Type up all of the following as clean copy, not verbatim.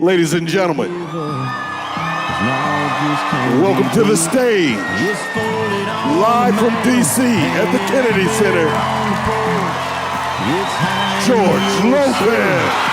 Ladies and gentlemen, welcome to the stage, live from D.C. at the Kennedy Center, George Lopez.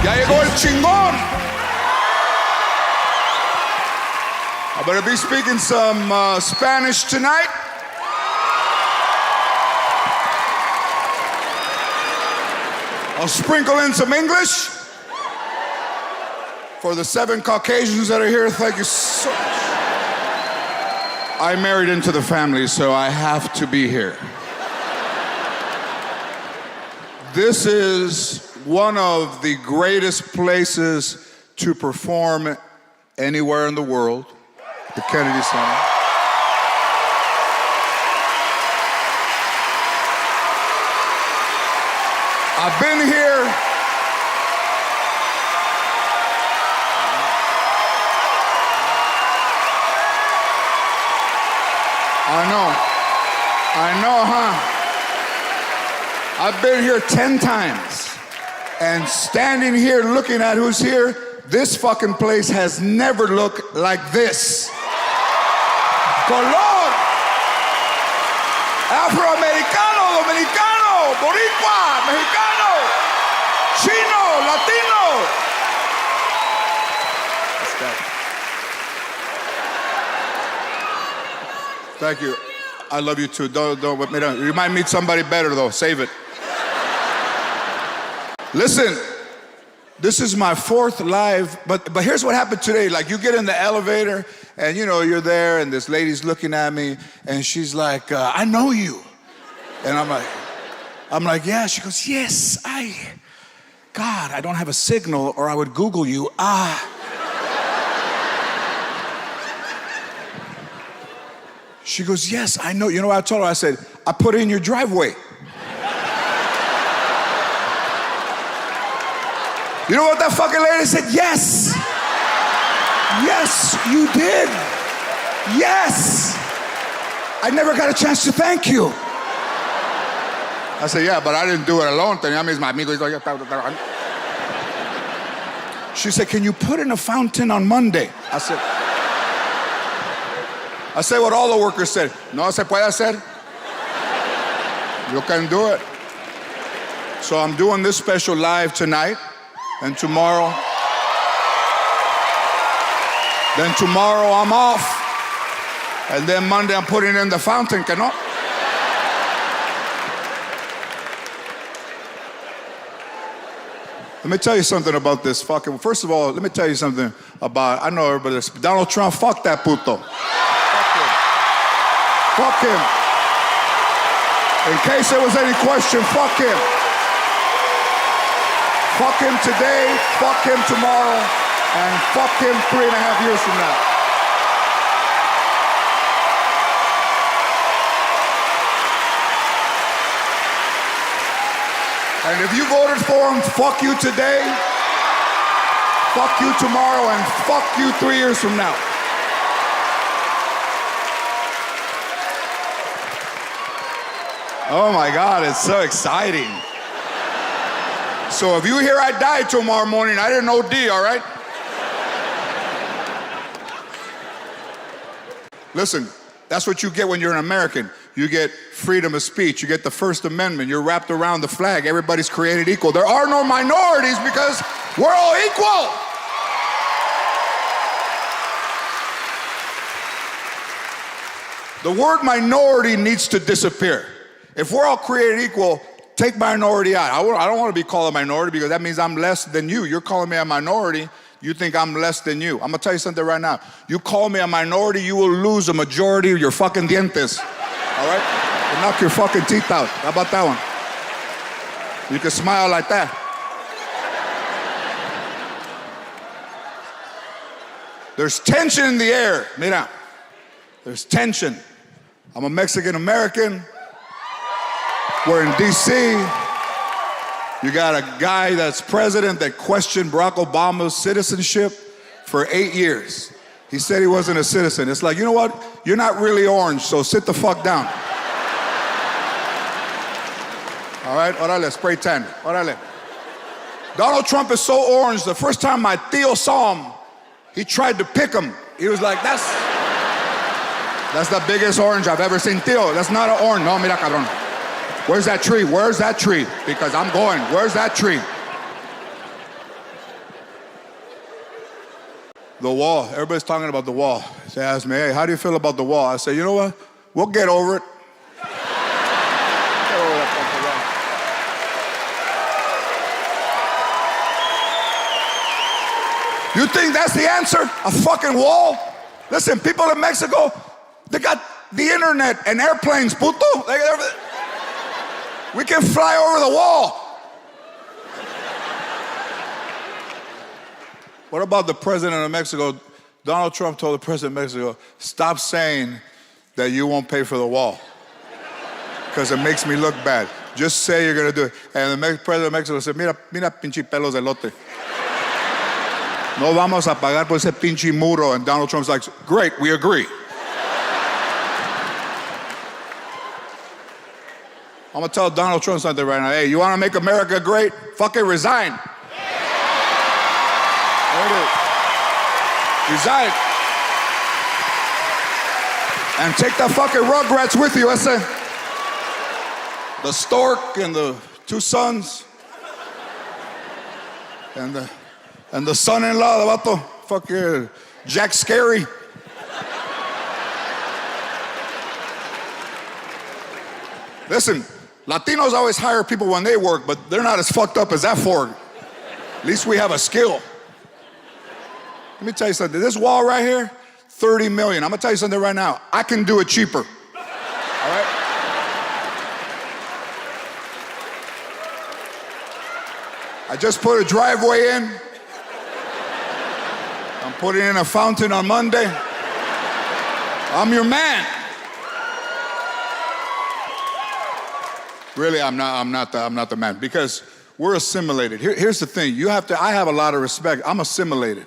Ya llegó el chingón. I'm going to be speaking some Spanish tonight. I'll sprinkle in some English. For the 7 Caucasians that are here, thank you so much. I married into the family, so I have to be here. This is one of the greatest places to perform anywhere in the world, the Kennedy Center. I've been here. I know, huh? I've been here 10 times. And standing here looking at who's here, this fucking place has never looked like this. Color, Afroamericano, Dominicano, Boricua, Mexicano, Chino, Latino. Thank you. I love you too. Don't, you might meet somebody better though. Save it. Listen, this is my 4th live, but here's what happened today. Like, you get in the elevator, and you know, you're there, and this lady's looking at me, and she's like, I know you. And I'm like, yeah. She goes, yes, God, I don't have a signal, or I would Google you. She goes, yes, I know. You know what I told her? I said, I put it in your driveway. You know what that fucking lady said? Yes. Yes, you did. Yes. I never got a chance to thank you. I said, yeah, but I didn't do it alone. She said, can you put in a fountain on Monday? I said what all the workers said. No se puede hacer. You can do it. So I'm doing this special live tonight. And tomorrow I'm off. And then Monday I'm putting in the fountain, que no? Let me tell you something about this fucking, first of all, let me tell you something about, I know everybody, Donald Trump, fuck that puto. Fuck him. In case there was any question, fuck him. Fuck him today, fuck him tomorrow, and fuck him 3.5 years from now. And if you voted for him, fuck you today, fuck you tomorrow, and fuck you 3 years from now. Oh my God, it's so exciting. So if you hear I died tomorrow morning, I didn't OD, all right? Listen, that's what you get when you're an American. You get freedom of speech. You get the First Amendment. You're wrapped around the flag. Everybody's created equal. There are no minorities because we're all equal. The word minority needs to disappear. If we're all created equal, take minority out. I don't want to be called a minority because that means I'm less than you. You're calling me a minority. You think I'm less than you. I'm going to tell you something right now. You call me a minority, you will lose a majority of your fucking dientes. All right? You'll knock your fucking teeth out. How about that one? You can smile like that. There's tension in the air. Mira, there's tension. I'm a Mexican-American. We're in D.C. You got a guy that's president that questioned Barack Obama's citizenship for 8 years. He said he wasn't a citizen. It's like, you know what? You're not really orange, so sit the fuck down. All right, orale, spray tan, orale. Donald Trump is so orange, the first time my tío saw him, he tried to pick him. He was like, that's the biggest orange I've ever seen. Tío, that's not an orange. No, mira, cabrón. Where's that tree? Where's that tree? Because I'm going. Where's that tree? The wall. Everybody's talking about the wall. They ask me, hey, how do you feel about the wall? I say, you know what? We'll get over it. You think that's the answer? A fucking wall? Listen, people in Mexico, they got the internet and airplanes, puto. We can fly over the wall. What about the president of Mexico? Donald Trump told the president of Mexico, stop saying that you won't pay for the wall because it makes me look bad. Just say you're going to do it. And the president of Mexico said, mira pinche pelos de elote. No vamos a pagar por ese pinche muro. And Donald Trump's like, great, we agree. I'm gonna tell Donald Trump something right now. Hey, you wanna make America great? Fucking resign. There it is. Resign. And take the fucking Rugrats with you. Ese. The stork and the two sons. And the son-in-law, the vato, fucking Jack Scary. Listen, Latinos always hire people when they work, but they're not as fucked up as that Ford. At least we have a skill. Let me tell you something. This wall right here, $30 million. I'm gonna tell you something right now. I can do it cheaper. All right? I just put a driveway in. I'm putting in a fountain on Monday. I'm your man. Really, I'm not the man because we're assimilated. Here's the thing. I have a lot of respect. I'm assimilated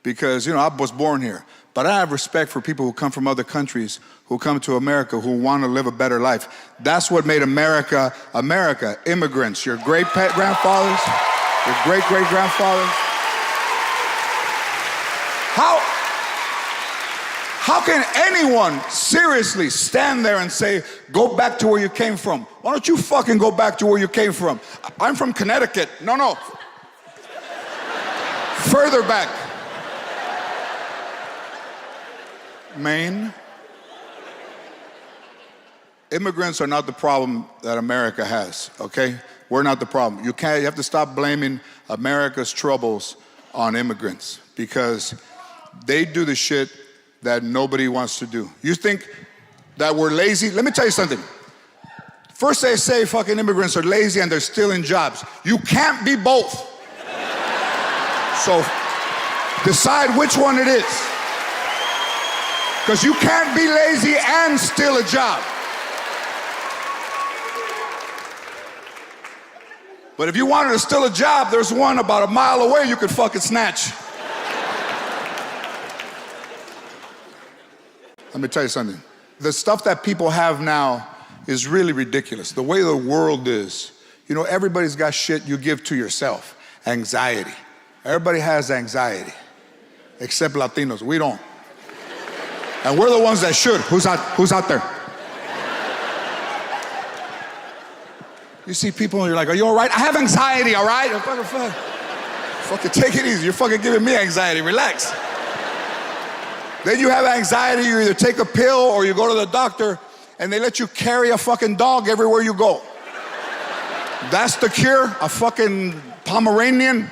because, I was born here. But I have respect for people who come from other countries, who come to America, who want to live a better life. That's what made America, America. Immigrants, your great-grandfathers, your great-great-grandfathers. How can anyone seriously stand there and say, go back to where you came from? Why don't you fucking go back to where you came from? I'm from Connecticut. No. Further back. Maine. Immigrants are not the problem that America has, okay? We're not the problem. You have to stop blaming America's troubles on immigrants because they do the shit that nobody wants to do. You think that we're lazy? Let me tell you something. First they say fucking immigrants are lazy and they're stealing jobs. You can't be both. So decide which one it is. Because you can't be lazy and steal a job. But if you wanted to steal a job, there's one about a mile away you could fucking snatch. Let me tell you something. The stuff that people have now is really ridiculous. The way the world is, everybody's got shit you give to yourself. Anxiety. Everybody has anxiety, except Latinos. We don't. And we're the ones that should. Who's out there? You see people and you're like, are you all right? I have anxiety, all right? Fucking take it easy. You're fucking giving me anxiety. Relax. Then you have anxiety, you either take a pill or you go to the doctor and they let you carry a fucking dog everywhere you go. That's the cure? A fucking Pomeranian?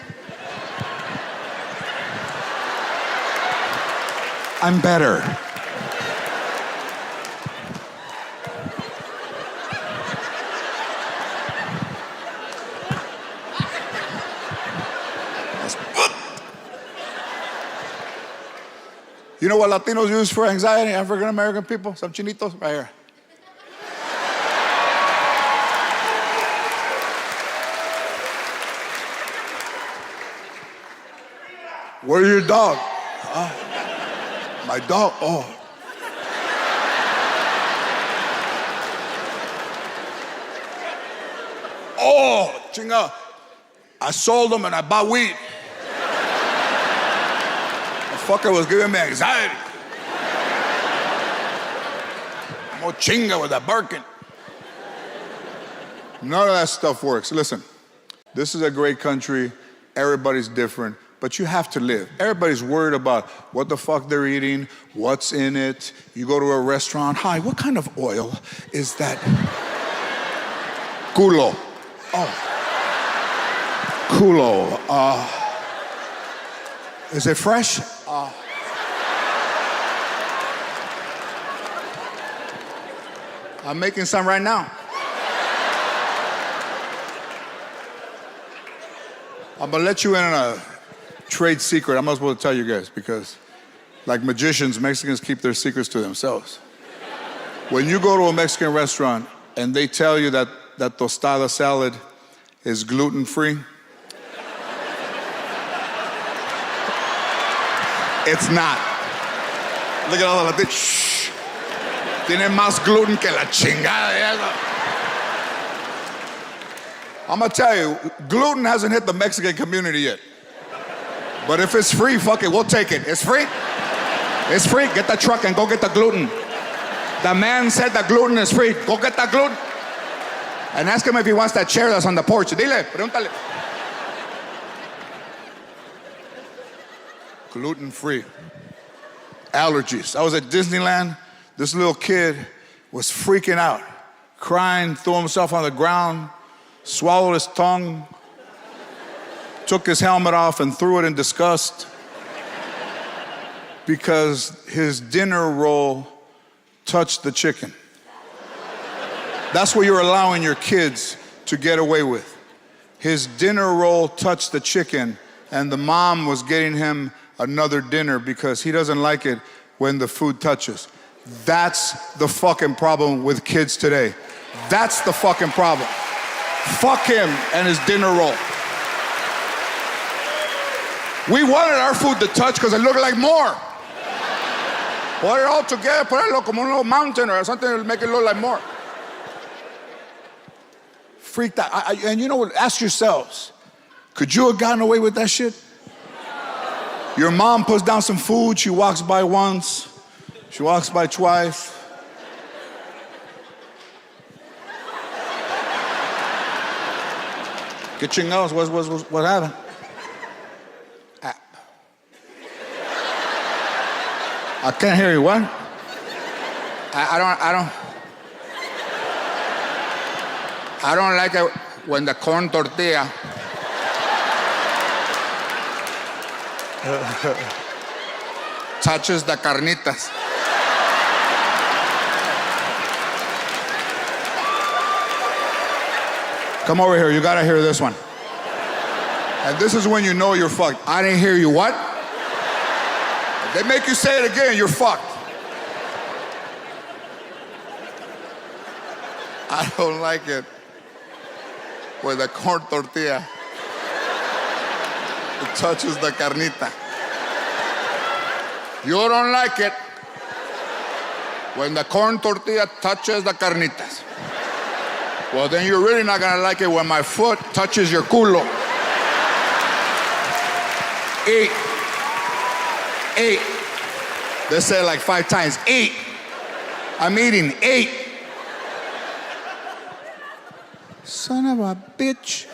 I'm better. You know what Latinos use for anxiety? African American people? Some chinitos? Right here. Where's your dog? My dog? Oh. Oh, chinga. I sold them and I bought weed. The fucker was giving me anxiety. More chinga with that Birkin. None of that stuff works. Listen, this is a great country. Everybody's different. But you have to live. Everybody's worried about what the fuck they're eating, what's in it. You go to a restaurant, hi, what kind of oil is that? Culo. Oh. Culo. Is it fresh? I'm making some right now. I'm gonna let you in on a trade secret. I'm not supposed to tell you guys because, like magicians, Mexicans keep their secrets to themselves. When you go to a Mexican restaurant and they tell you that that tostada salad is gluten-free, it's not. Look at all the Latinos. Shh. Tiene más gluten que la chingada de eso. I'm gonna tell you, gluten hasn't hit the Mexican community yet. But if it's free, fuck it, we'll take it. It's free? It's free. Get the truck and go get the gluten. The man said the gluten is free. Go get the gluten. And ask him if he wants that chair that's on the porch. Dile, pregúntale. Gluten-free. Allergies. I was at Disneyland. This little kid was freaking out, crying, threw himself on the ground, swallowed his tongue, took his helmet off and threw it in disgust because his dinner roll touched the chicken. That's what you're allowing your kids to get away with. His dinner roll touched the chicken and the mom was getting him another dinner because he doesn't like it when the food touches. That's the fucking problem with kids today. That's the fucking problem. Fuck him and his dinner roll. We wanted our food to touch because it looked like more. Put it all together, put it como un little mountain or something to make it look like more. Freaked out. And you know what? Ask yourselves, could you have gotten away with that shit? Your mom puts down some food, she walks by once, she walks by twice. ¿Qué chingados? What happened? I can't hear you. What? I don't like it when the corn tortilla touches the carnitas. Come over here. You gotta hear this one. And this is when you know you're fucked. I didn't hear you. What? They make you say it again, you're fucked. I don't like it when the corn tortilla it touches the carnita. You don't like it when the corn tortilla touches the carnitas. Well, then you're really not gonna like it when my foot touches your culo. 8. They say it like 5 times. 8. I'm eating 8. Son of a bitch.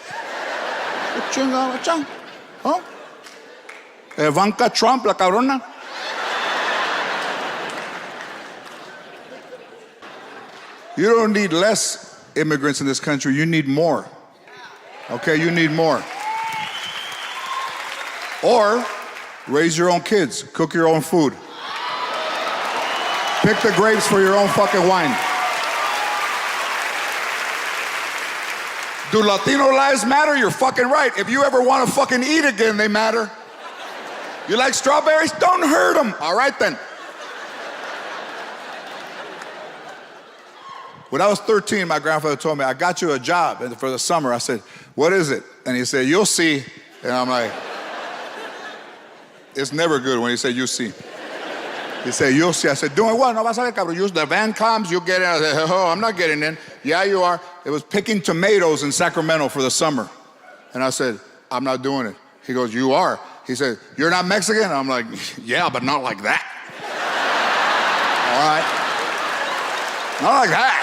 Huh? Ivanka Trump, la cabrona. You don't need less immigrants in this country. You need more. Okay, you need more. Or raise your own kids, cook your own food. Pick the grapes for your own fucking wine. Do Latino lives matter? You're fucking right. If you ever want to fucking eat again, they matter. You like strawberries? Don't hurt them. All right then. When I was 13, my grandfather told me, I got you a job for the summer. I said, what is it? And he said, you'll see. And I'm like, it's never good when he said, you'll see. He said, you'll see. I said, doing what? No vas a ver, cabrón. The van comes, you get in. I said, oh, I'm not getting in. Yeah, you are. It was picking tomatoes in Sacramento for the summer. And I said, I'm not doing it. He goes, you are. He said, you're not Mexican? I'm like, yeah, but not like that. All right? Not like that.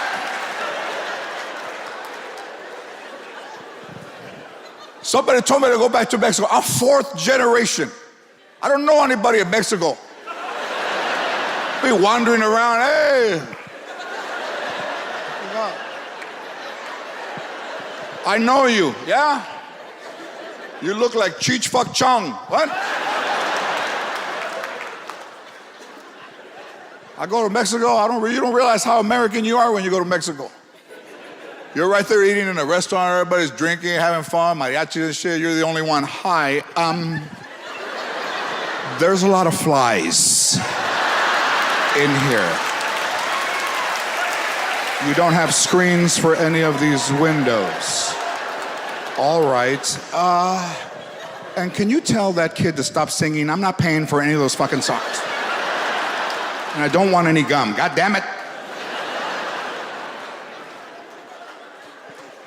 Somebody told me to go back to Mexico. I'm fourth generation. I don't know anybody in Mexico. Be wandering around, hey. I know you, yeah? You look like Cheech Fuck Chong. What? I go to Mexico, you don't realize how American you are when you go to Mexico. You're right there eating in a restaurant, everybody's drinking, having fun, mariachi and shit, you're the only one. Hi, there's a lot of flies in here. You don't have screens for any of these windows. All right. And can you tell that kid to stop singing? I'm not paying for any of those fucking songs. And I don't want any gum. God damn it.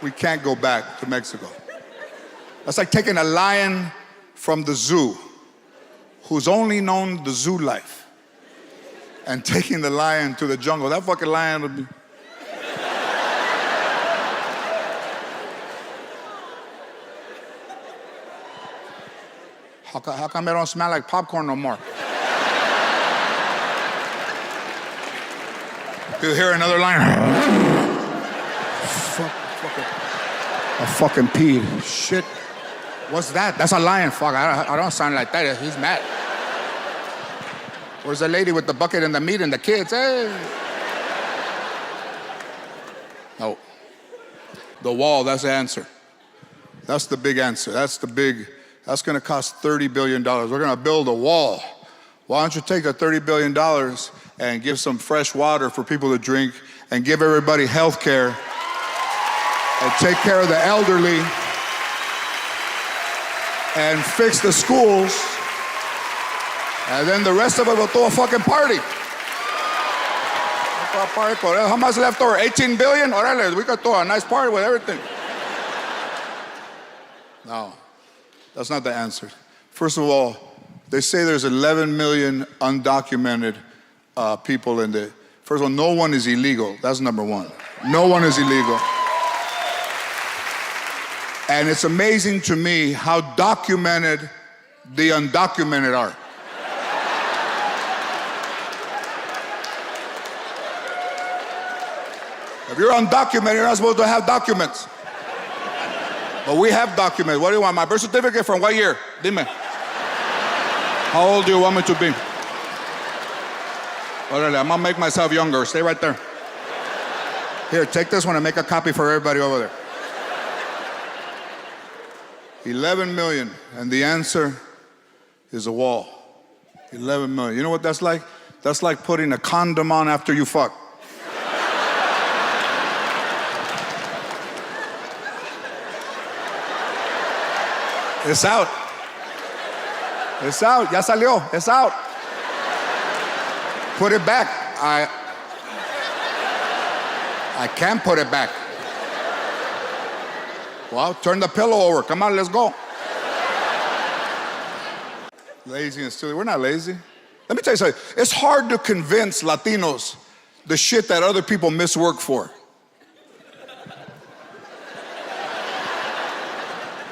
We can't go back to Mexico. That's like taking a lion from the zoo who's only known the zoo life and taking the lion to the jungle. That fucking lion would be... How come it don't smell like popcorn no more? You hear another lion? I fucking peed. Shit. What's that? That's a lion. Fuck, I don't sound like that. He's mad. Where's the lady with the bucket and the meat and the kids? Hey. No. The wall, that's the answer. That's the big answer. That's gonna cost $30 billion. We're gonna build a wall. Why don't you take the $30 billion and give some fresh water for people to drink and give everybody health care and take care of the elderly and fix the schools, and then the rest of it will throw a fucking party. How much left over? 18 billion? Orale, we could throw a nice party with everything. No, that's not the answer. First of all, they say there's 11 million undocumented people in there. First of all, no one is illegal. That's number one. No one is illegal. And it's amazing to me how documented the undocumented are. If you're undocumented, you're not supposed to have documents. But we have documents. What do you want? My birth certificate from what year? Dime. How old do you want me to be? Orale, I'm gonna make myself younger. Stay right there. Here, take this one and make a copy for everybody over there. 11 million, and the answer is a wall. 11 million. You know what that's like? That's like putting a condom on after you fuck. It's out. It's out. Ya salió. It's out. Put it back. I can't put it back. Well, turn the pillow over. Come on, let's go. Lazy and silly. We're not lazy. Let me tell you something. It's hard to convince Latinos the shit that other people miss work for.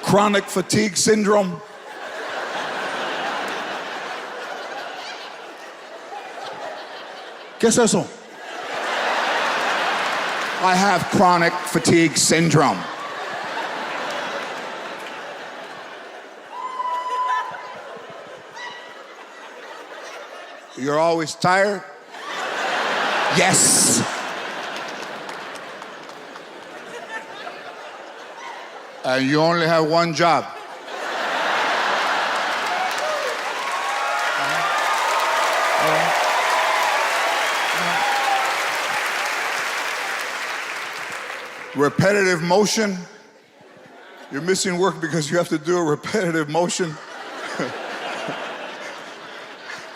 Chronic fatigue syndrome. ¿Qué es eso? I have chronic fatigue syndrome. You're always tired? Yes. And you only have one job. Repetitive motion. You're missing work because you have to do a repetitive motion.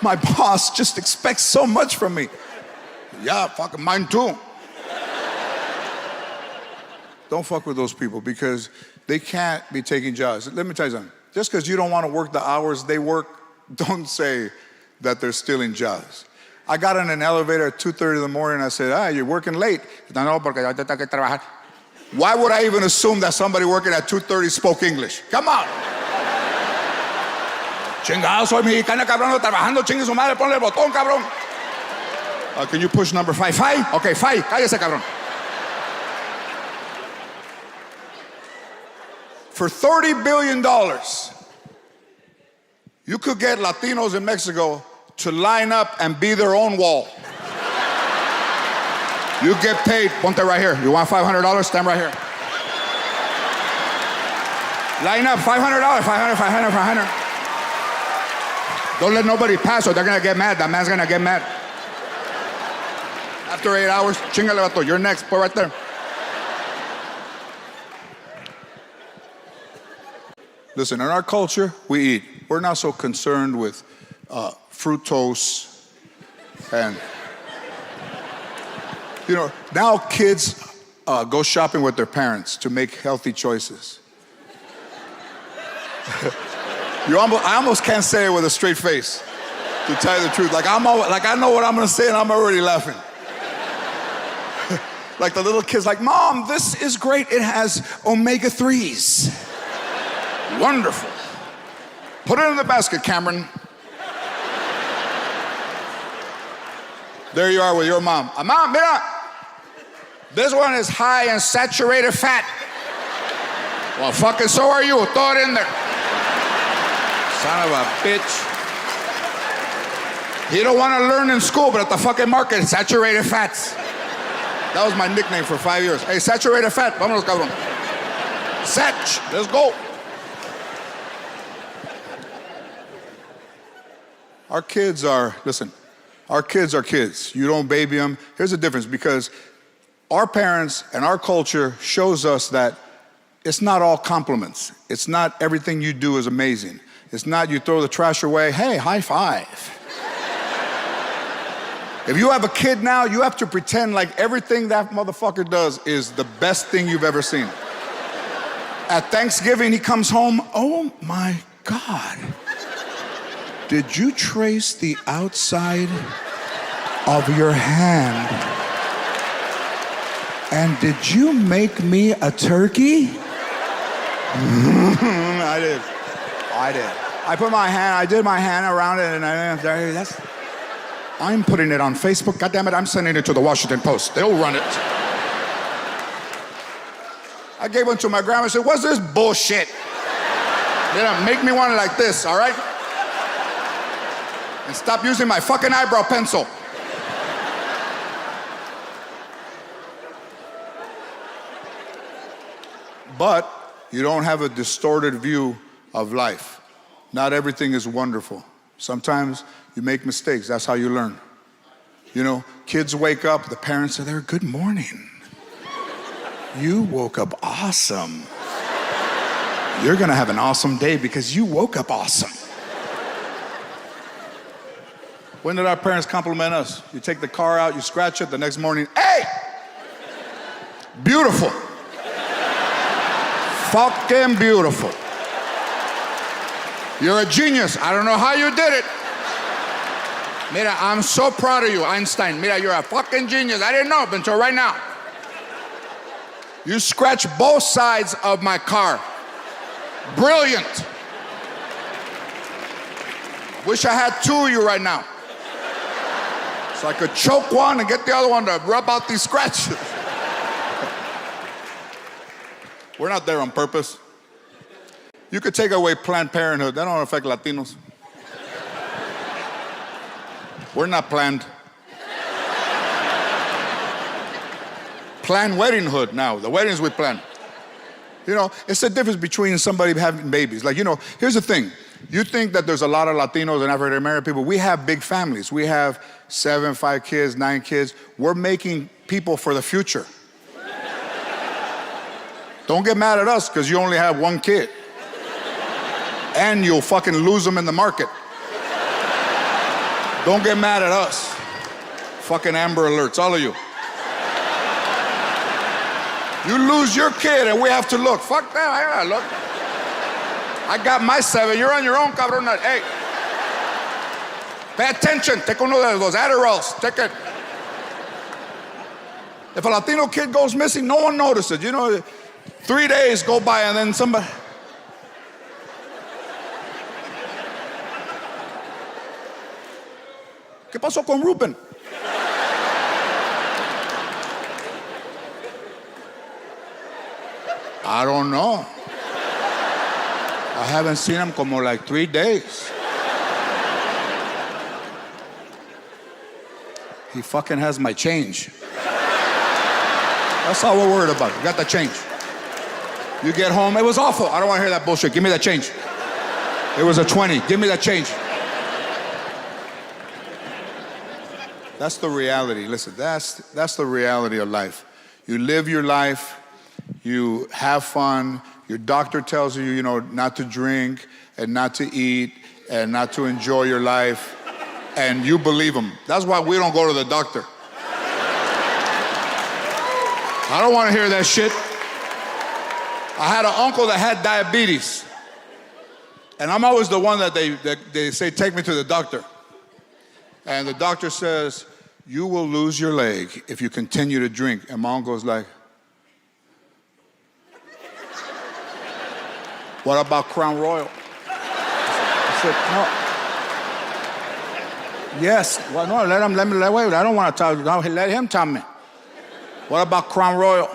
My boss just expects so much from me. Yeah, fucking mine too. Don't fuck with those people because they can't be taking jobs. Let me tell you something. Just because you don't want to work the hours they work, don't say that they're stealing jobs. I got in an elevator at 2:30 in the morning and I said, you're working late. No, porque yo tengo que trabajar. Why would I even assume that somebody working at 2:30 spoke English? Come on. Chingado, soy mexicana, cabrón, trabajando, chingue su madre, ponle el botón, cabrón. Can you push number 5? 5? Okay, 5. Cállese, cabrón. For $30 billion, you could get Latinos in Mexico to line up and be their own wall. You get paid, ponte right here. You want $500? Stand right here. Line up, $500, 500. Don't let nobody pass or they're gonna get mad. That man's gonna get mad. After 8 hours, chingale vato, you're next, put right there. Listen, in our culture, we eat. We're not so concerned with fructose and, now kids go shopping with their parents to make healthy choices. I almost can't say it with a straight face, to tell you the truth. Like I know what I'm gonna say and I'm already laughing. Like the little kid's like, Mom, this is great. It has omega-3s. Wonderful. Put it in the basket, Cameron. There you are with your mom. Mom, mira. This one is high in saturated fat. Well, fucking so are you. Throw it in there. Son of a bitch. You don't want to learn in school, but at the fucking market, saturated fats. That was my nickname for 5 years. Hey, saturated fat. Vámonos, cabrón. Satch. Let's go. Our kids are kids. You don't baby them. Here's the difference, because our parents and our culture shows us that it's not all compliments. It's not everything you do is amazing. It's not you throw the trash away, hey, high five. If you have a kid now, you have to pretend like everything that motherfucker does is the best thing you've ever seen. At Thanksgiving, he comes home, oh my God. Did you trace the outside of your hand? And did you make me a turkey? I did. I did my hand around it, and I'm putting it on Facebook. God damn it, I'm sending it to the Washington Post. They'll run it. I gave one to my grandma and said, what's this bullshit? Make me one like this, all right? And stop using my fucking eyebrow pencil. But you don't have a distorted view of life. Not everything is wonderful. Sometimes you make mistakes. That's how you learn. Kids wake up, the parents are there, good morning. You woke up awesome. You're gonna have an awesome day because you woke up awesome. When did our parents compliment us? You take the car out, you scratch it, the next morning, hey! Beautiful. Fucking beautiful. You're a genius. I don't know how you did it. Mira, I'm so proud of you, Einstein. Mira, you're a fucking genius. I didn't know up until right now. You scratched both sides of my car. Brilliant. Wish I had two of you right now, so I could choke one and get the other one to rub out these scratches. We're not there on purpose. You could take away Planned Parenthood. That don't affect Latinos. We're not planned. Planned wedding hood now. The weddings we plan. You know, it's the difference between somebody having babies. Like, you know, here's the thing. You think that there's a lot of Latinos and African American people. We have big families. We have 7, 5 kids, 9 kids. We're making people for the future. Don't get mad at us because you only have 1 kid. And you'll fucking lose them in the market. Don't get mad at us. Fucking Amber Alerts, all of you. You lose your kid and we have to look. Fuck that, I gotta look. I got my 7, you're on your own, cabrón. Hey, pay attention, take uno de los Adderalls, take it. If a Latino kid goes missing, no one notices. You know, 3 days go by and then somebody. ¿Qué pasó con Ruben? I don't know. I haven't seen him como like 3 days. He fucking has my change. That's all we're worried about. You got the change. You get home, it was awful. I don't want to hear that bullshit. Give me that change. It was a 20. Give me that change. That's the reality. Listen, that's the reality of life. You live your life. You have fun. Your doctor tells you, you know, not to drink and not to eat and not to enjoy your life. And you believe him. That's why we don't go to the doctor. I don't want to hear that shit. I had an uncle that had diabetes. And I'm always the one that they say, take me to the doctor. And the doctor says, you will lose your leg if you continue to drink. And my uncle's like, what about Crown Royal? I said, no. Yes, well, no, let me wait. I don't want to talk. No, let him tell me. What about Crown Royal?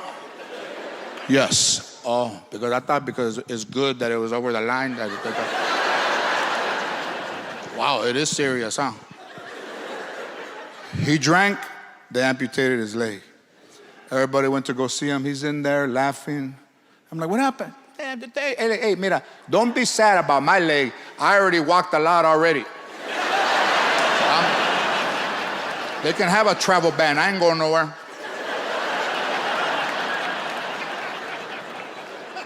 Yes. Oh, because I thought because it's good that it was over the line. Wow, it is serious, huh? He drank, they amputated his leg. Everybody went to go see him. He's in there laughing. I'm like, what happened? Hey, mira, don't be sad about my leg. I already walked a lot already. They can have a travel ban. I ain't going nowhere.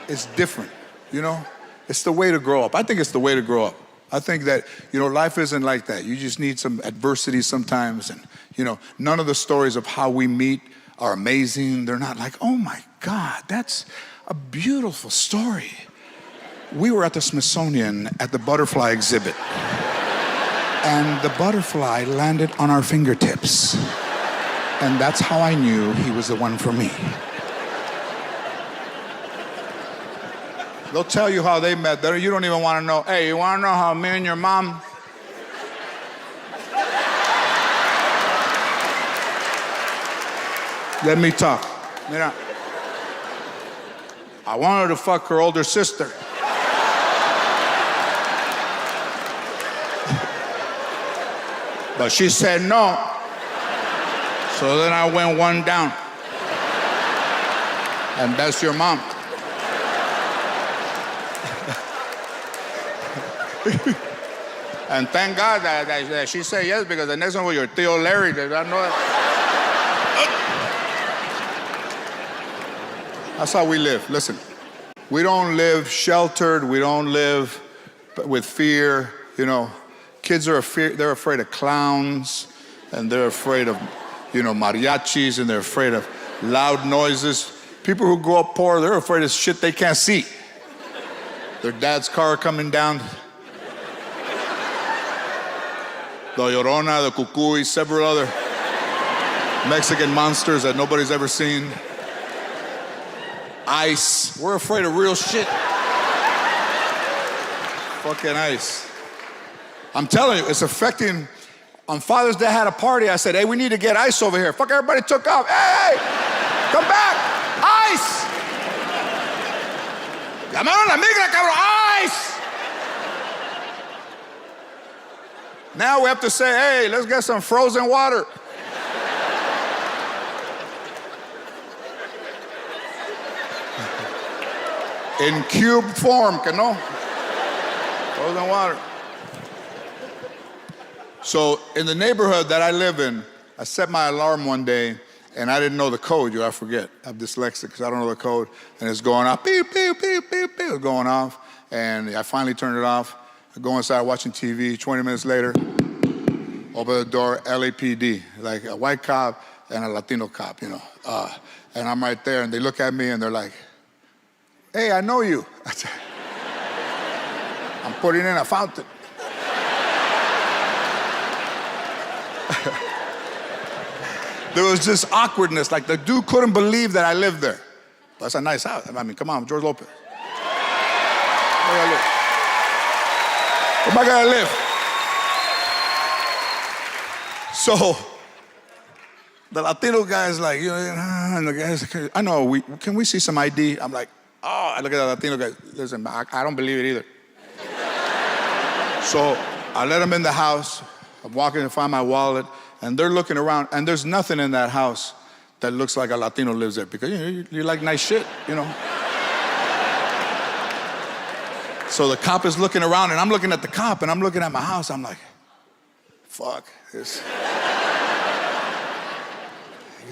It's different, you know? It's the way to grow up. I think it's the way to grow up. I think that, you know, life isn't like that. You just need some adversity sometimes. And, you know, none of the stories of how we meet are amazing. They're not like, oh my God, that's a beautiful story. We were at the Smithsonian at the butterfly exhibit. And the butterfly landed on our fingertips. And that's how I knew he was the one for me. They'll tell you how they met. You don't even want to know. Hey, you want to know how me and your mom? Let me talk. Mira, I wanted to fuck her older sister. But she said no. So then I went one down. And that's your mom. And thank God that she said yes, because the next one was your Tío Larry. Did I know that? That's how we live. Listen, we don't live sheltered. We don't live with fear. You know, kids are they're afraid of clowns, and they're afraid of, you know, mariachis, and they're afraid of loud noises. People who grow up poor, they're afraid of shit they can't see. Their dad's car coming down. The Llorona, the Cucuy, several other Mexican monsters that nobody's ever seen. Ice. We're afraid of real shit. Fucking ice. I'm telling you, it's affecting. On Father's Day, I had a party. I said, hey, we need to get ice over here. Fuck, everybody took off. Hey, come back. Ice. Llamaron a la migra, cabrón. Ice. Now we have to say, hey, let's get some frozen water. In cube form, que no? Frozen water. So in the neighborhood that I live in, I set my alarm one day, and I didn't know the code. I forget. I'm dyslexic because I don't know the code. And it's going off, beep, beep, beep, beep, beep. It's going off. And I finally turned it off. I go inside watching TV. 20 minutes later, open the door, LAPD, like a white cop and a Latino cop, you know. And I'm right there, and they look at me, and they're like, hey, I know you. I'm putting in a fountain. There was just awkwardness. Like the dude couldn't believe that I lived there. That's a nice house. I mean, come on, George Lopez. Where am I gonna live? So the Latino guy's like, you know, and the guy's like, I know, can we see some ID? I'm like, oh, I look at the Latino guy. Listen, I don't believe it either. So I let him in the house. I'm walking to find my wallet, and they're looking around, and there's nothing in that house that looks like a Latino lives there, because you like nice shit, you know. So the cop is looking around, and I'm looking at the cop, and I'm looking at my house. I'm like, fuck this.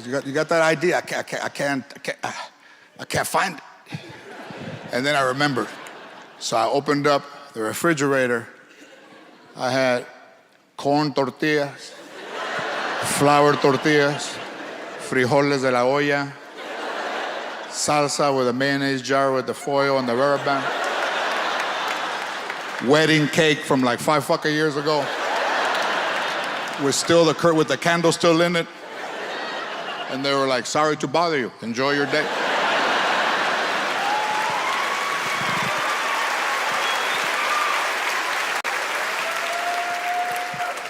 You got that ID? I can't find it. And then I remembered. So I opened up the refrigerator. I had corn tortillas, flour tortillas, frijoles de la olla, salsa with a mayonnaise jar with the foil and the rubber band, wedding cake from like 5 fucking years ago, with the candle still in it. And they were like, sorry to bother you. Enjoy your day.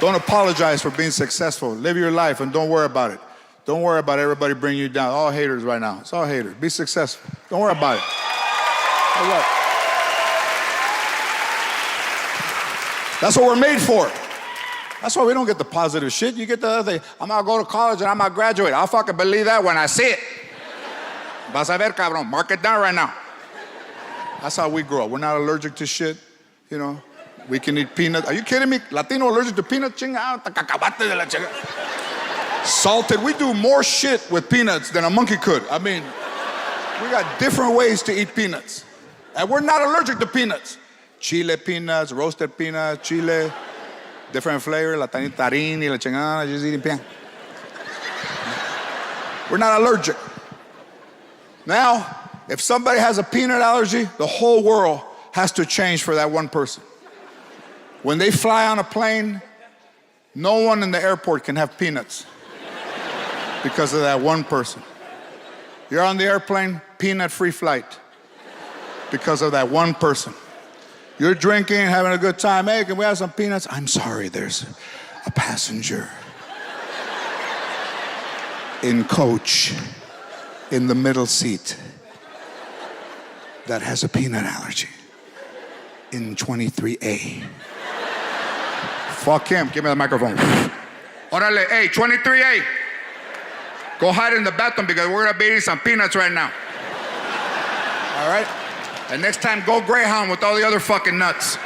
Don't apologize for being successful. Live your life and don't worry about it. Don't worry about everybody bringing you down. All haters right now. It's all haters. Be successful. Don't worry about it. All right. That's what we're made for. That's why we don't get the positive shit. You get the other thing. I'm gonna go to college and I'm gonna graduate. I'll fucking believe that when I see it. Vas a ver, cabrón. Mark it down right now. That's how we grow. We're not allergic to shit, you know. We can eat peanuts. Are you kidding me? Latino allergic to peanuts? Salted. We do more shit with peanuts than a monkey could. I mean, we got different ways to eat peanuts. And we're not allergic to peanuts. Chile peanuts, roasted peanuts, chile, different flavor, la tarín y la chingada, just eating peanuts. We're not allergic. Now, if somebody has a peanut allergy, the whole world has to change for that one person. When they fly on a plane, no one in the airport can have peanuts because of that one person. You're on the airplane, peanut-free flight because of that one person. You're drinking, having a good time. Hey, can we have some peanuts? I'm sorry, there's a passenger in coach in the middle seat that has a peanut allergy in 23A. Fuck him. Give me the microphone. Orale, hey, 23A. Go hide in the bathroom because we're gonna be eating some peanuts right now. All right? And next time, go Greyhound with all the other fucking nuts.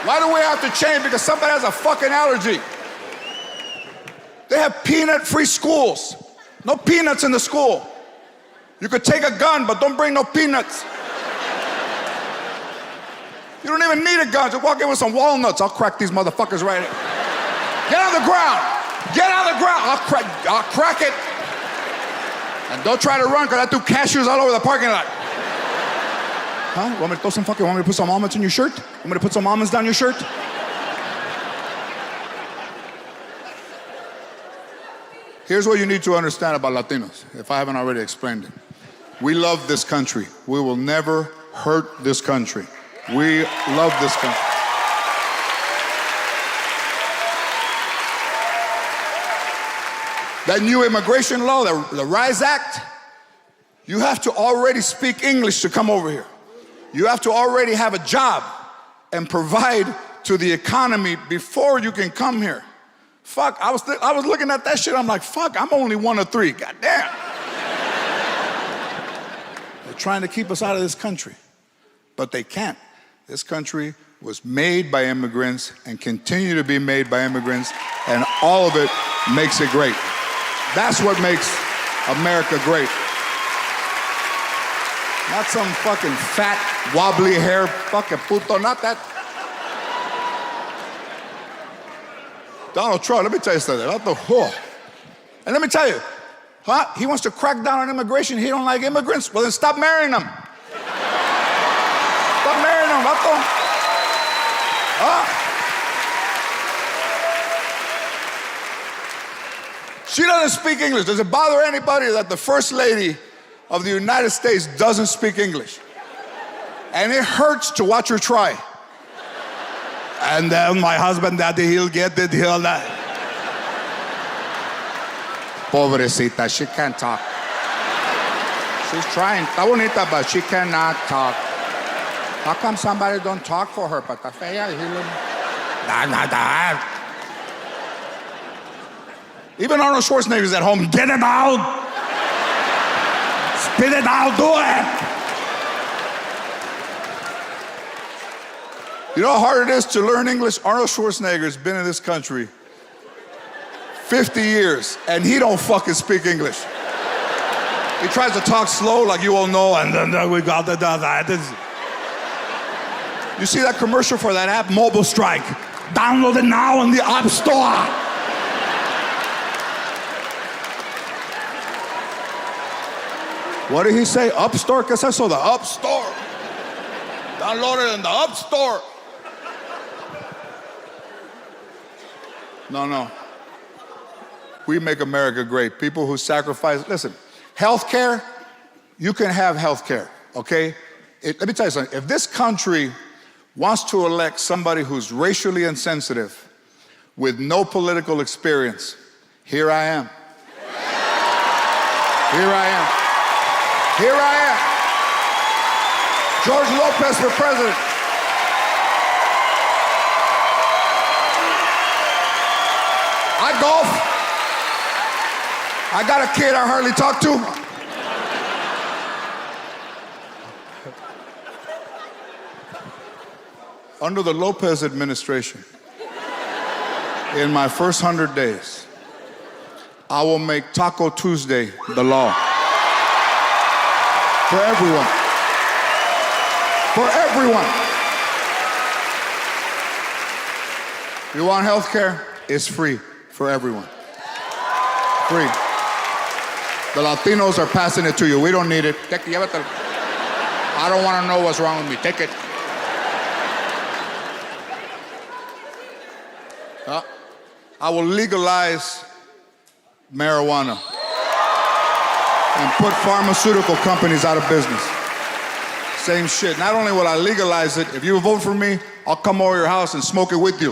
Why do we have to change? Because somebody has a fucking allergy. They have peanut-free schools. No peanuts in the school. You could take a gun, but don't bring no peanuts. You don't even need a gun. Just walk in with some walnuts. I'll crack these motherfuckers right here. Get on the ground. Get on the ground. I'll crack it. And don't try to run, because I threw cashews all over the parking lot. Huh? Want me to throw some fucking, want me to put some almonds in your shirt? Want me to put some almonds down your shirt? Here's what you need to understand about Latinos, if I haven't already explained it. We love this country. We will never hurt this country. We love this country. That new immigration law, the RISE Act, you have to already speak English to come over here. You have to already have a job and provide to the economy before you can come here. Fuck, I was looking at that shit, I'm like, fuck, I'm only one of three, goddamn. They're trying to keep us out of this country, but they can't. This country was made by immigrants and continue to be made by immigrants, and all of it makes it great. That's what makes America great. Not some fucking fat, wobbly hair fucking puto, not that. Donald Trump, let me tell you something. And let me tell you, he wants to crack down on immigration. He don't like immigrants. Well, then stop marrying them. Stop marrying them, vato. She doesn't speak English. Does it bother anybody that the First Lady of the United States doesn't speak English? And it hurts to watch her try. And then my husband, daddy, he'll get it, he'll die. Pobrecita, she can't talk. She's trying. Está bonita, but she cannot talk. How come somebody don't talk for her? Pata fea, Even Arnold Schwarzenegger's at home. Get it out! Spit it out, do it! You know how hard it is to learn English? Arnold Schwarzenegger's been in this country 50 years, and he don't fucking speak English. He tries to talk slow like you all know, and then we got the that. You see that commercial for that app, Mobile Strike? Download it now in the App Store. What did he say? Up Store? ¿Qué es eso? The Up Store. Download it in the Up Store. No. We make America great. People who sacrifice. Listen, healthcare, you can have healthcare, okay? Let me tell you something. If this country wants to elect somebody who's racially insensitive with no political experience, here I am. Here I am. Here I am. George Lopez for president. I golf. I got a kid I hardly talk to. Under the Lopez administration, in my first 100 days, I will make Taco Tuesday the law. For everyone. For everyone. You want health care? It's free for everyone. Free. The Latinos are passing it to you. We don't need it. Take it. I don't want to know what's wrong with me. Take it. I will legalize marijuana and put pharmaceutical companies out of business. Same shit. Not only will I legalize it, if you vote for me, I'll come over your house and smoke it with you.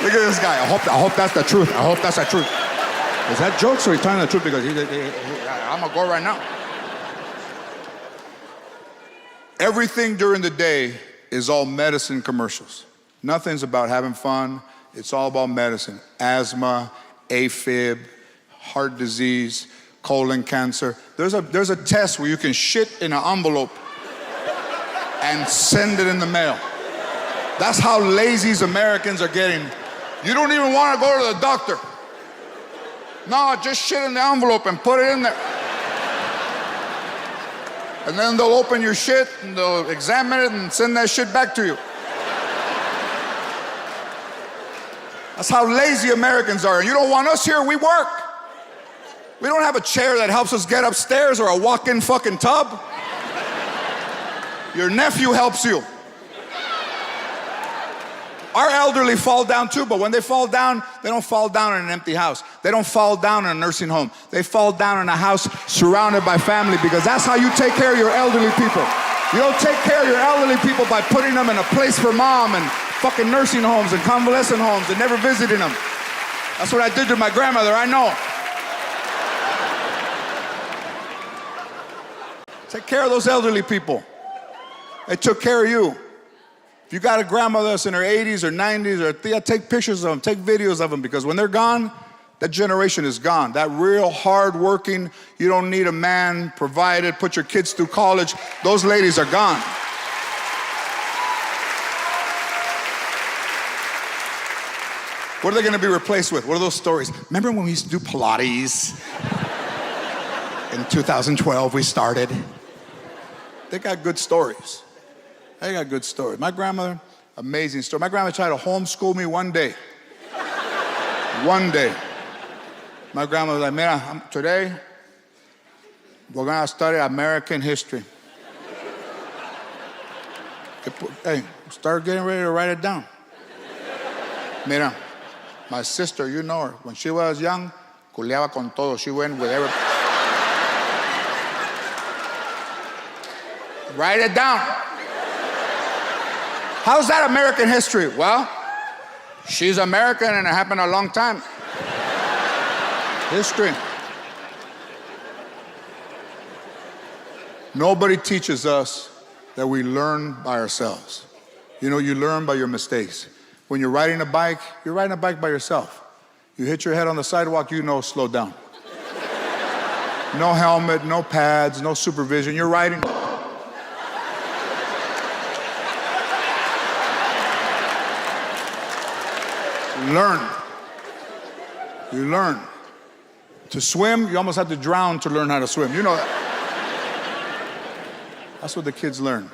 Look at this guy. I hope that's the truth. I hope that's the truth. Is that jokes or are you telling the truth? Because I'm gonna go right now. Everything during the day is all medicine commercials. Nothing's about having fun. It's all about medicine. Asthma, AFib, heart disease, colon cancer. There's a test where you can shit in an envelope and send it in the mail. That's how lazy Americans are getting. You don't even want to go to the doctor. No, just shit in the envelope and put it in there. And then they'll open your shit and they'll examine it and send that shit back to you. That's how lazy Americans are. And you don't want us here, we work. We don't have a chair that helps us get upstairs or a walk-in fucking tub. Your nephew helps you. Our elderly fall down too, but when they fall down, they don't fall down in an empty house. They don't fall down in a nursing home. They fall down in a house surrounded by family, because that's how you take care of your elderly people. You don't take care of your elderly people by putting them in a place for mom and fucking nursing homes and convalescent homes and never visiting them. That's what I did to my grandmother, I know. Take care of those elderly people. They took care of you. If you got a grandmother that's in her 80s or 90s or tia, take pictures of them, take videos of them, because when they're gone, that generation is gone. That real hard-working, you don't need a man, provided, put your kids through college, those ladies are gone. What are they going to be replaced with? What are those stories? Remember when we used to do Pilates? In 2012, we started. They got good stories. They got good stories. My grandmother, amazing story. My grandmother tried to homeschool me one day. One day. My grandmother was like, Mira, today, we're going to study American history. Hey, start getting ready to write it down. Mira, my sister, you know her, when she was young, culeaba con todo. She went with every... Write it down. How's that American history? Well, she's American and it happened a long time. History. Nobody teaches us that we learn by ourselves. You know, you learn by your mistakes. When you're riding a bike by yourself. You hit your head on the sidewalk, you know, slow down. No helmet, no pads, no supervision. You're riding. Learn. You learn. To swim, you almost have to drown to learn how to swim. You know that. That's what the kids learn.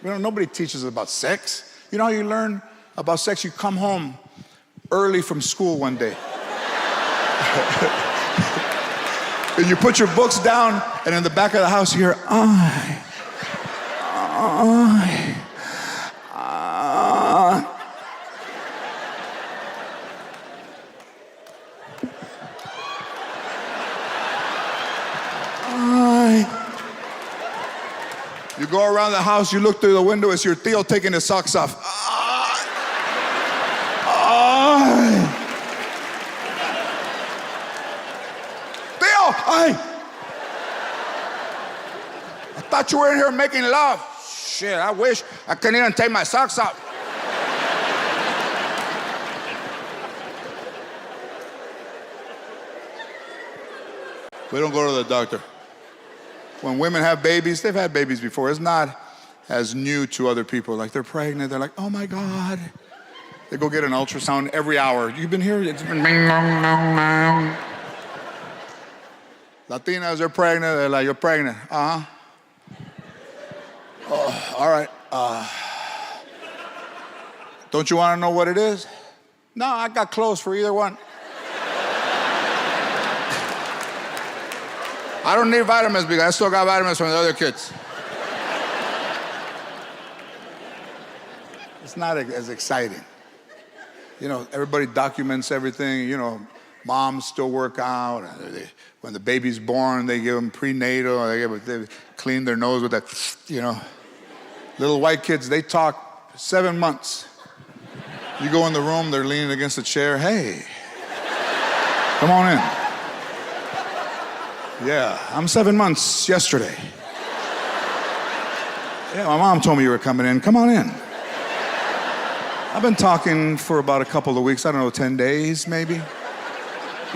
You know, nobody teaches about sex. You know how you learn about sex? You come home early from school one day. And you put your books down, and in the back of the house you hear, You go around the house, you look through the window, it's your tío taking his socks off. Tío, I thought you were in here making love. Shit, I wish I couldn't even take my socks off. We don't go to the doctor. When women have babies, they've had babies before. It's not as new to other people. Like they're pregnant, they're like, oh my God. They go get an ultrasound every hour. You've been here? It's been Latinas are pregnant, they're like, you're pregnant. Uh-huh. Oh, all right. Don't you want to know what it is? No, I got clothes for either one. I don't need vitamins because I still got vitamins from the other kids. It's not as exciting. You know, everybody documents everything. You know, moms still work out. When the baby's born, they give them prenatal. They clean their nose with that, you know. Little white kids, they talk 7 months. You go in the room, they're leaning against the chair. Hey, come on in. Yeah, I'm 7 months yesterday. Yeah, my mom told me you were coming in. Come on in. I've been talking for about a couple of weeks, I don't know, 10 days maybe.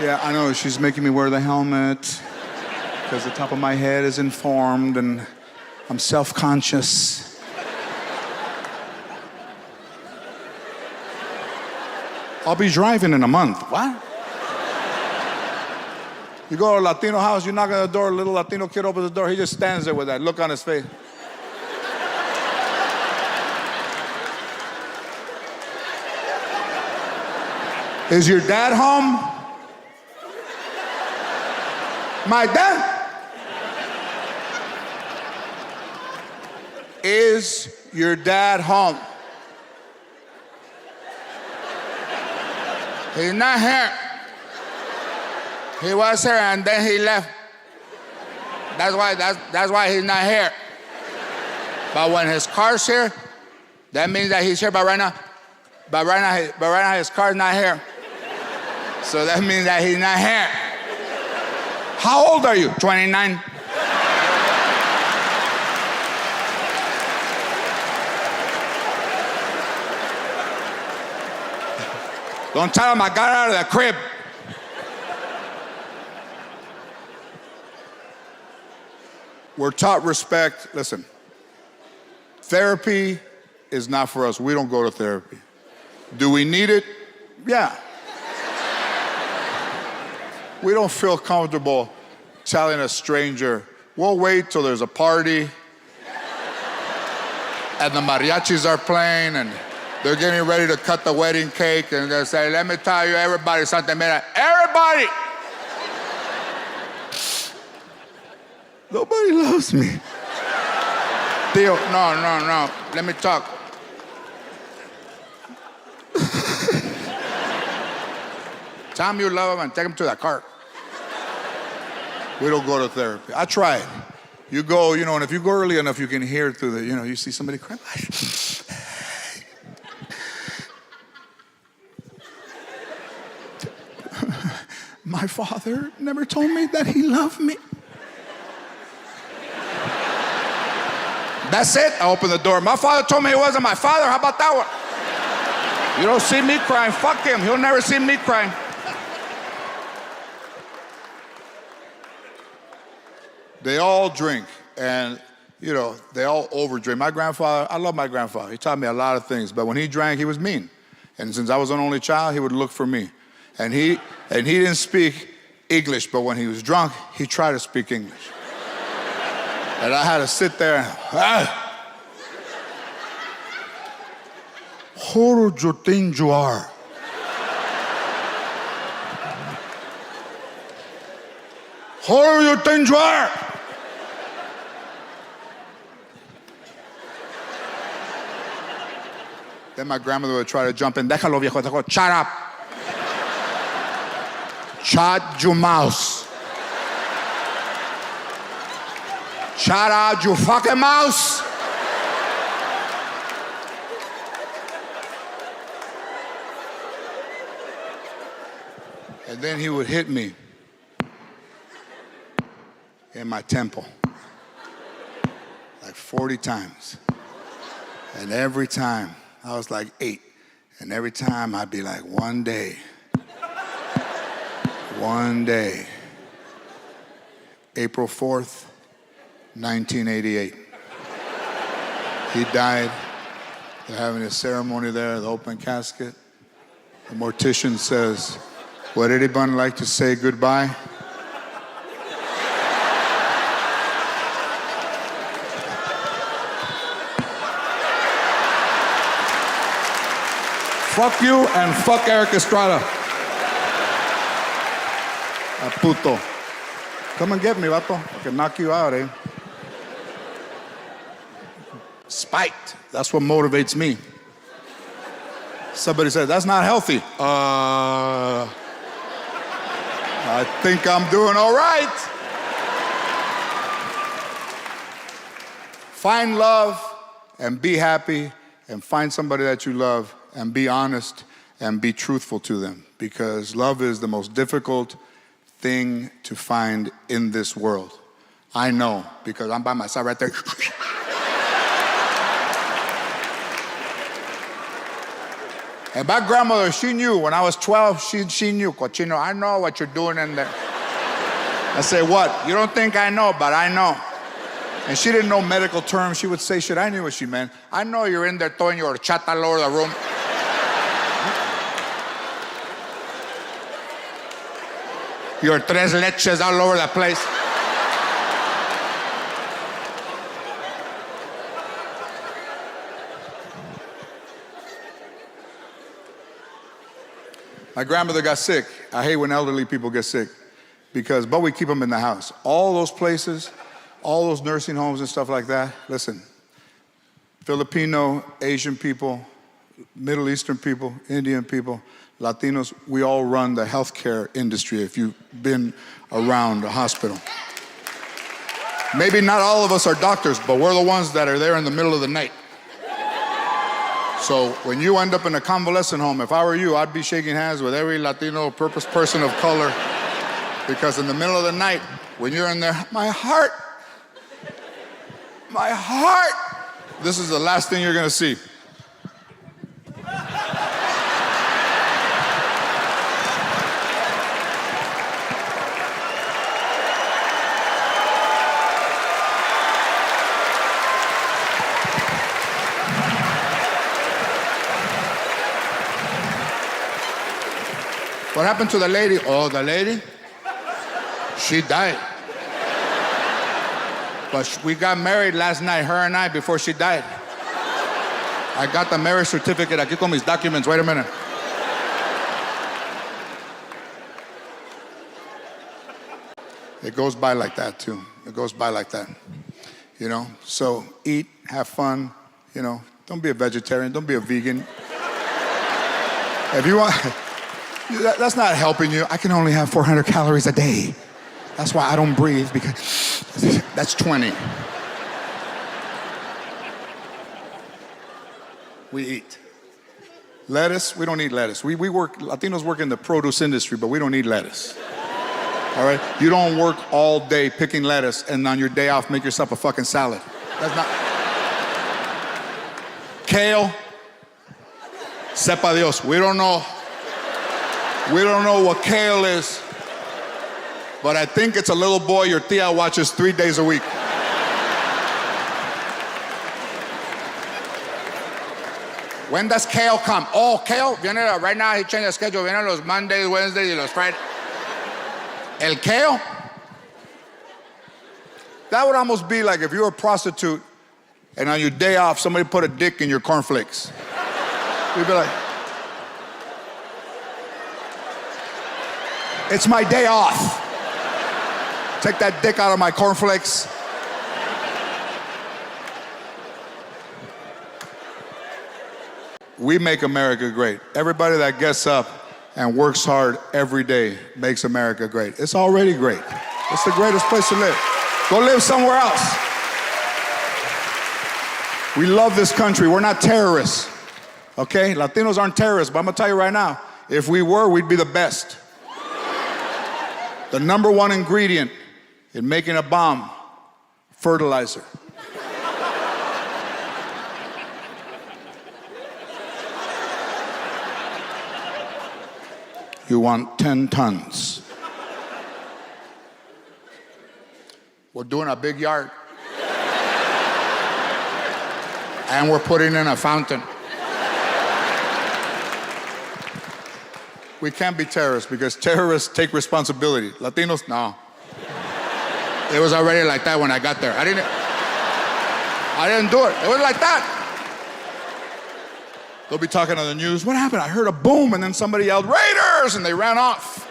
Yeah, I know, she's making me wear the helmet because the top of my head is informed and I'm self-conscious. I'll be driving in a month. What? You go to a Latino house, you knock on the door, a little Latino kid opens the door, he just stands there with that look on his face. Is your dad home? My dad? Is your dad home? He's not here. He was here and then he left. That's why he's not here. But when his car's here, that means that he's here. But right now his car's not here. So that means that he's not here. How old are you? 29. Don't tell him I got out of the crib. We're taught respect. Listen, therapy is not for us. We don't go to therapy. Do we need it? Yeah. We don't feel comfortable telling a stranger, we'll wait till there's a party and the mariachis are playing and they're getting ready to cut the wedding cake and they say, let me tell you everybody something. Everybody! Nobody loves me. Theo, no. Let me talk. Tell him you love him and take him to the car. We don't go to therapy. I tried. You go, and if you go early enough, you can hear through the, you see somebody cry. My father never told me that he loved me. That's it. I open the door. My father told me he wasn't my father. How about that one? You don't see me crying. Fuck him. He'll never see me crying. They all drink, and, they all overdrink. My grandfather, I love my grandfather. He taught me a lot of things, but when he drank, he was mean. And since I was an only child, he would look for me. And he didn't speak English, but when he was drunk, he tried to speak English. And I had to sit there and, Who do you think you are? Who do you think you are? Then my grandmother would try to jump in. Déjalo, viejo. Shut up. Shut your mouth. Shut out your fucking mouth. And then he would hit me in my temple like 40 times. And every time, I was like 8. And every time I'd be like, one day, April 4th, 1988. He died. They're having a ceremony there, the open casket. The mortician says, would anybody like to say goodbye? Fuck you and fuck Eric Estrada. A puto. Come and get me, vato. I can knock you out, eh? Spite. That's what motivates me. Somebody said, that's not healthy. I think I'm doing all right. Find love and be happy, and find somebody that you love and be honest and be truthful to them, because love is the most difficult thing to find in this world. I know, because I'm by myself right there. And my grandmother, she knew. When I was 12, she knew. Cochino, I know what you're doing in there. I say, what? You don't think I know, but I know. And she didn't know medical terms. She would say shit. I knew what she meant. I know you're in there throwing your horchata all over the room. Your tres leches all over the place. My grandmother got sick. I hate when elderly people get sick, but we keep them in the house. All those places, all those nursing homes and stuff like that, listen, Filipino, Asian people, Middle Eastern people, Indian people, Latinos, we all run the healthcare industry if you've been around a hospital. Maybe not all of us are doctors, but we're the ones that are there in the middle of the night. So when you end up in a convalescent home, if I were you, I'd be shaking hands with every Latino person of color, because in the middle of the night, when you're in there, my heart, this is the last thing you're gonna see. What happened to the lady? Oh, the lady? She died. But we got married last night, her and I, before she died. I got the marriage certificate. Aquí con mis documents. Wait a minute. It goes by like that, too. It goes by like that. You know? So eat, have fun, you know. Don't be a vegetarian. Don't be a vegan. If you want... That's not helping you. I can only have 400 calories a day. That's why I don't breathe, because that's 20. We eat. Lettuce, we don't eat lettuce. We work, Latinos work in the produce industry, but we don't eat lettuce. All right? You don't work all day picking lettuce and on your day off make yourself a fucking salad. That's not... Kale, sepa Dios. We don't know what kale is, but I think it's a little boy your tia watches 3 days a week. When does kale come? Oh, kale, viene right now, he changed the schedule. Viene los Mondays, Wednesdays, y los Fridays. El kale? That would almost be like if you were a prostitute and on your day off, somebody put a dick in your cornflakes. You'd be like, it's my day off. Take that dick out of my cornflakes. We make America great. Everybody that gets up and works hard every day makes America great. It's already great. It's the greatest place to live. Go live somewhere else. We love this country. We're not terrorists, okay? Latinos aren't terrorists, but I'm gonna tell you right now, if we were, we'd be the best. The number one ingredient in making a bomb, fertilizer. You want 10 tons. We're doing a big yard. And we're putting in a fountain. We can't be terrorists because terrorists take responsibility. Latinos, no. It was already like that when I got there. I didn't do it. It was like that. They'll be talking on the news. What happened? I heard a boom, and then somebody yelled, Raiders, and they ran off.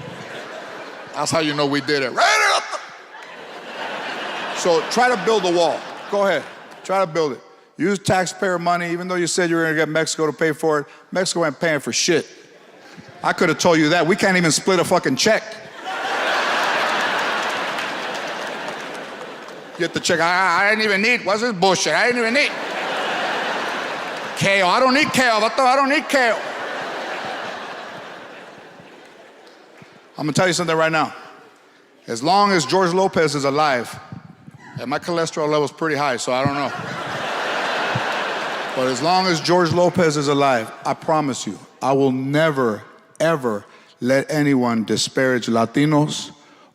That's how you know we did it. Raiders! So try to build a wall. Go ahead. Try to build it. Use taxpayer money, even though you said you were going to get Mexico to pay for it. Mexico ain't paying for shit. I could have told you that. We can't even split a fucking check. Get the check. I didn't even need. What's this bullshit? I didn't even need. Kale. I don't need kale. I don't need kale. I'm going to tell you something right now. As long as George Lopez is alive, and my cholesterol level is pretty high, so I don't know. But as long as George Lopez is alive, I promise you, I will never, ever let anyone disparage Latinos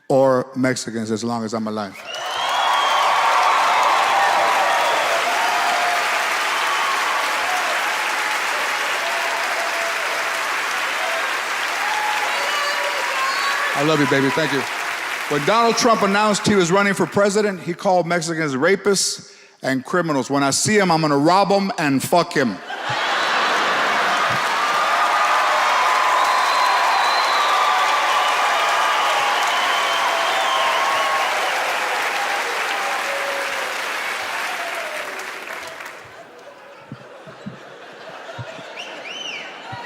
or Mexicans as long as I'm alive. I love you, baby. Thank you. When Donald Trump announced he was running for president, he called Mexicans rapists and criminals. When I see him, I'm gonna rob him and fuck him.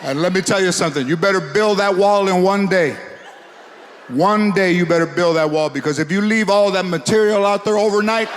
And let me tell you something. You better build that wall in one day. One day you better build that wall, because if you leave all that material out there overnight,